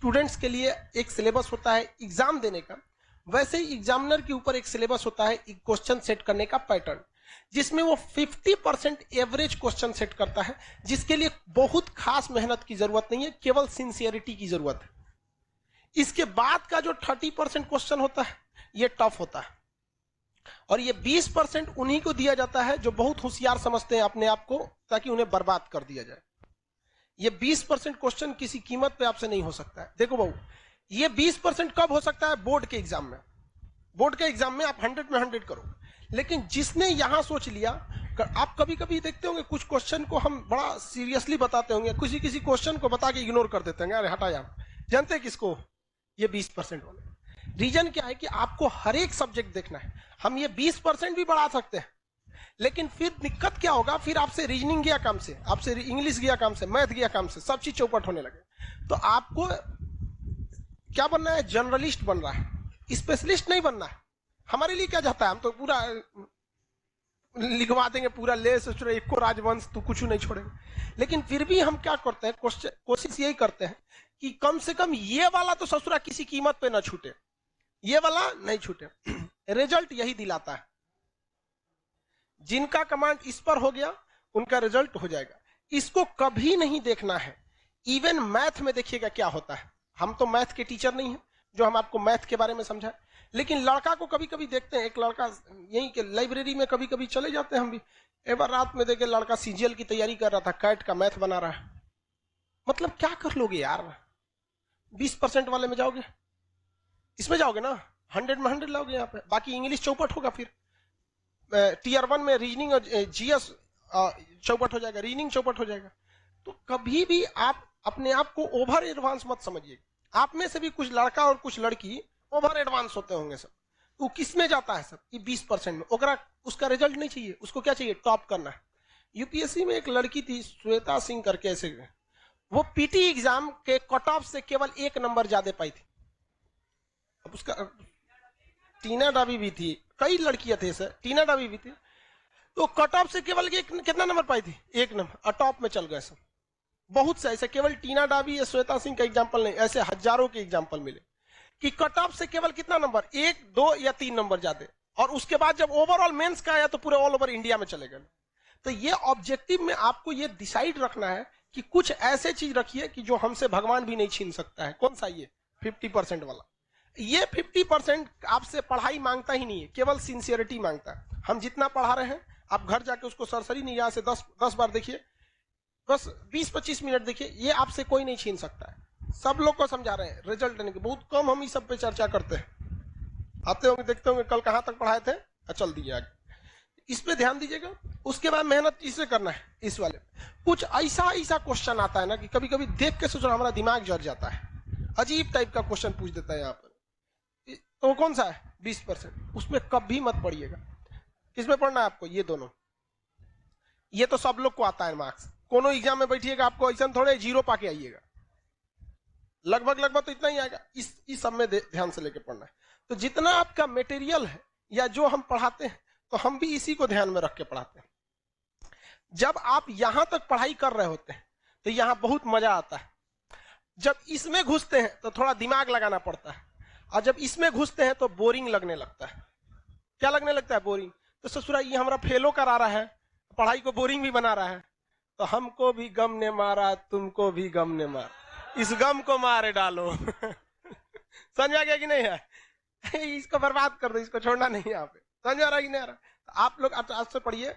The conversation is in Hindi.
स्टूडेंट्स के लिए एक सिलेबस होता है एग्जाम देने का, वैसे ही एग्जामिनर के ऊपर एक सिलेबस होता है क्वेश्चन सेट करने का पैटर्न, जिसमें वो 50% एवरेज क्वेश्चन सेट करता है, जिसके लिए बहुत खास मेहनत की जरूरत नहीं है, केवल सिंसियरिटी की जरूरत है। इसके बाद का जो 30% क्वेश्चन होता है ये टफ होता है, और ये 20% उन्हीं को दिया जाता है जो बहुत होशियार समझते हैं अपने आप को, ताकि उन्हें बर्बाद कर दिया जाए। ये 20% क्वेश्चन किसी कीमत पे आपसे नहीं हो सकता है। देखो बहू, ये 20% कब हो सकता है? बोर्ड के एग्जाम में। बोर्ड के एग्जाम में आप 100 में 100 करो, लेकिन जिसने यहां सोच लिया, आप कभी कभी देखते होंगे कुछ क्वेश्चन को हम बड़ा सीरियसली बताते होंगे, किसी क्वेश्चन को बता के इग्नोर कर देते हैं, अरे हटा यार, जानते हैं किसको? ये 20% वाले। रीजन क्या है कि आपको हर एक सब्जेक्ट देखना है। हम ये 20% भी बढ़ा सकते हैं, लेकिन फिर दिक्कत क्या होगा? फिर आपसे रीजनिंग गया काम से, आपसे इंग्लिश गया काम से, मैथ गया काम से, सब चीज चौपट होने लगे। तो आपको क्या बनना है? जर्नलिस्ट बन रहा है, स्पेशलिस्ट नहीं बनना है। हमारे लिए क्या जाता है? हम तो पूरा लिखवा देंगे, पूरा ले सोच रहे एको राजवंश तो कुछ नहीं छोड़ेंगे। लेकिन फिर भी हम क्या करते हैं? कोशिश यही करते हैं कि कम से कम ये वाला तो ससुरा किसी कीमत पे ना छूटे, ये वाला नहीं छूटे। रिजल्ट यही दिलाता है। जिनका कमांड इस पर हो गया उनका रिजल्ट हो जाएगा। इसको कभी नहीं देखना है। इवन मैथ में देखिएगा क्या होता है। हम तो मैथ के टीचर नहीं हैं जो हम आपको मैथ के बारे में समझाएं, लेकिन लड़का को कभी कभी देखते हैं, एक लड़का यहीं के लाइब्रेरी में कभी कभी चले जाते हैं हम भी, एक बार रात में देखे लड़का सीजीएल की तैयारी कर रहा था, कैट का मैथ बना रहा है। मतलब क्या कर लोगे यार? 20% वाले में जाओगे, इसमें जाओगे ना, 100 में 100 लाओगे यहाँ पे, बाकी इंग्लिश चौपट होगा। फिर टीयर 1 में रीजनिंग और जीएस चौपट हो जाएगा, रीजनिंग चौपट हो जाएगा। तो कभी भी आप अपने आप को ओवर एडवांस मत समझिए। आप में से भी कुछ लड़का और कुछ लड़की ओवर एडवांस होते होंगे सब। तो किस में जाता है सब? ये 20% में। उसका रिजल्ट नहीं चाहिए, उसको क्या चाहिए? टॉप करना है। यूपीएससी में एक लड़की थी श्वेता सिंह करके, ऐसे वो पीटी एग्जाम के कट ऑफ से केवल 1 नंबर ज्यादा पाई थी। अब उसका टीना डाबी भी थी, कई लड़कियां थे सर, टीना डाबी भी थी, तो कट ऑफ से केवल कितना नंबर पाई थी? 1 नंबर, और टॉप में चल गए सब। बहुत से ऐसे, केवल टीना डाबी या श्वेता सिंह का एग्जाम्पल नहीं, ऐसे हजारों के एग्जाम्पल मिले कि कट ऑफ से केवल कितना नंबर? 1, 2 या 3 नंबर ज्यादा, और उसके बाद जब ओवरऑल मेंस का आया तो पूरे ऑल ओवर इंडिया में चले गए। तो ये ऑब्जेक्टिव में आपको ये डिसाइड रखना है कि कुछ ऐसे चीज रखिए कि जो हमसे भगवान भी नहीं छीन सकता है। कौन सा? ये 50% वाला। ये 50% आपसे पढ़ाई मांगता ही नहीं है, केवल सिंसियरिटी मांगता है। हम जितना पढ़ा रहे हैं, आप घर जाके उसको सरसरी निगाह से 10 बार देखिए, बस 20-25 मिनट देखिए, ये आपसे कोई नहीं छीन सकता है। सब लोग को समझा रहे हैं, रिजल्ट देने के बहुत कम हम इस सब पे चर्चा करते हैं। आते होंगे, देखते होंगे कल कहां तक पढ़ाए थे, चल दिए आगे। इस पे ध्यान दीजिएगा। उसके बाद मेहनत इसे करना है। इस वाले कुछ ऐसा क्वेश्चन आता है ना कि कभी कभी देख के सोचो हमारा दिमाग जल जाता है। अजीब टाइप का क्वेश्चन पूछ देता है यहाँ पर। तो कौन सा है? 20%। उसमें कभी मत पढ़िएगा। किसमें पढ़ना है आपको? ये दोनों। ये तो सब लोग को आता है मार्क्स। कोनो एग्जाम में बैठिएगा, आपको ऐसा थोड़े 0 पाके आइएगा, लगभग तो इतना ही आएगा। इस सब में ध्यान से लेके पढ़ना है। तो जितना आपका मटेरियल है या जो हम पढ़ाते हैं, तो हम भी इसी को ध्यान में रख के पढ़ाते हैं। जब आप यहां तक पढ़ाई कर रहे होते हैं तो यहां बहुत मजा आता है। जब इसमें घुसते हैं तो थोड़ा दिमाग लगाना पड़ता है, और जब इसमें घुसते हैं तो बोरिंग लगने लगता है। क्या लगने लगता है? बोरिंग। तो ससुरा ये हमारा फेलो करा रहा है, पढ़ाई को बोरिंग भी बना रहा है। तो हमको भी गम ने मारा, तुमको भी गम ने मारा, इस गम को मारे डालो। समझ आ गया कि नहीं है? इसको बर्बाद कर दो, इसको छोड़ना नहीं है यहाँ पे। समझ आ रहा कि नहीं आ रहा? तो आप लोग आज से पढ़िए,